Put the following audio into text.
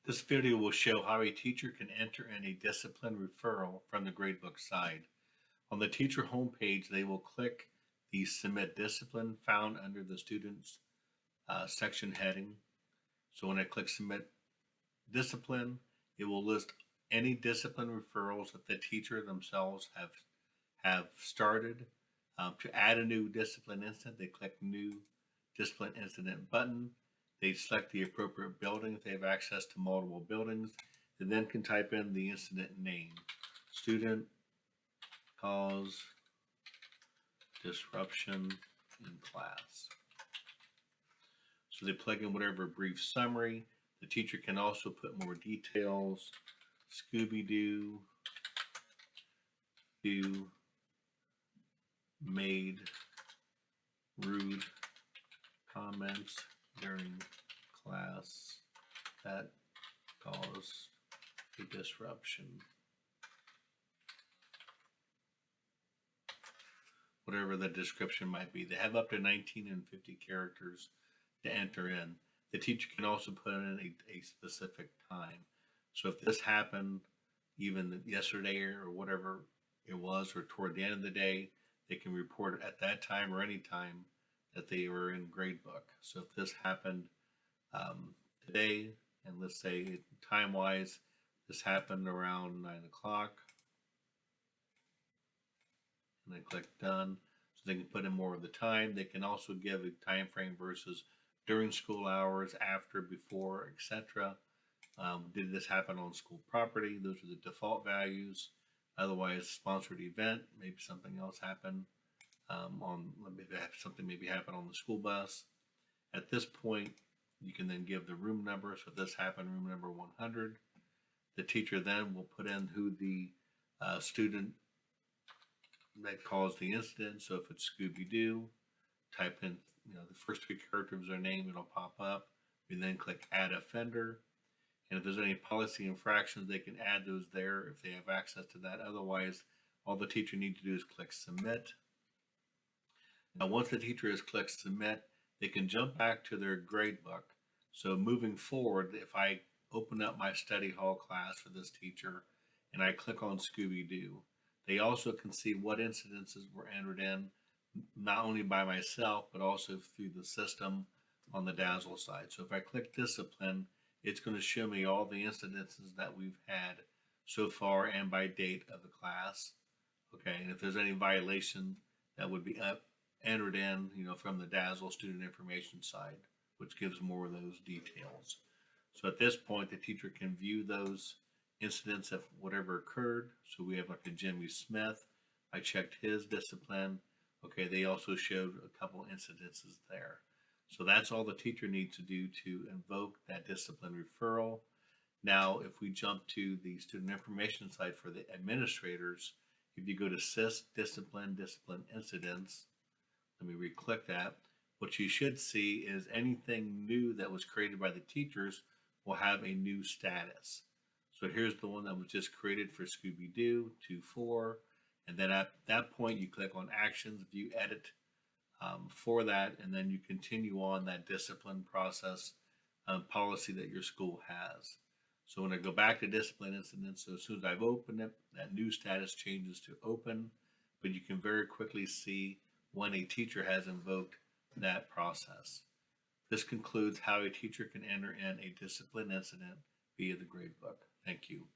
This video will show how a teacher can enter in a discipline referral from the gradebook side. On the teacher homepage, they will click the Submit Discipline found under the Students section heading. So when I click Submit Discipline, it will list any discipline referrals that the teacher themselves have started. To add a new discipline incident, they click New Discipline Incident button. They select the appropriate building if they have access to multiple buildings. They then can type in the incident name. Student cause disruption in class. So they plug in whatever brief summary. The teacher can also put more details. Scooby-Doo made rude comments during class that caused a disruption. Whatever the description might be. They have up to 19 and 50 characters to enter in. The teacher can also put in a specific time. So if this happened even yesterday or whatever it was, or toward the end of the day, they can report it at that time or any time that they were in gradebook. So if this happened today, and let's say time-wise, this happened around 9 o'clock, and I click done. So they can put in more of the time. They can also give a time frame versus during school hours, after, before, etc. Did this happen on school property? Those are the default values. Otherwise, sponsored event, maybe something else happened something maybe happened on the school bus. At this point, you can then give the room number. So if this happened, room number 100. The teacher then will put in who the student that caused the incident. So if it's Scooby-Doo, type in the first three characters of their name, it'll pop up. We then click Add Offender. And if there's any policy infractions, they can add those there if they have access to that. Otherwise, all the teacher needs to do is click Submit. Now, once the teacher has clicked Submit, they can jump back to their gradebook. So moving forward, if I open up my study hall class for this teacher and I click on Scooby-Doo, they also can see what incidences were entered in, not only by myself, but also through the system on the Dazzle side. So if I click Discipline, it's going to show me all the incidences that we've had so far and by date of the class. Okay, and if there's any violation that would be entered in, from the Dazzle student information side, which gives more of those details. So at this point, the teacher can view those incidents of whatever occurred. So we have like a Jimmy Smith. I checked his discipline. Okay, they also showed a couple incidences there. So that's all the teacher needs to do to invoke that discipline referral. Now, if we jump to the student information side for the administrators, if you go to SIS, Discipline Incidents, let me re-click that. What you should see is anything new that was created by the teachers will have a new status. So here's the one that was just created for Scooby-Doo 2.4. And then at that point, you click on Actions, View Edit for that, and then you continue on that discipline process policy that your school has. So when I go back to discipline incidents, so as soon as I've opened it, that new status changes to open, but you can very quickly see when a teacher has invoked that process. This concludes how a teacher can enter in a discipline incident via the gradebook. Thank you.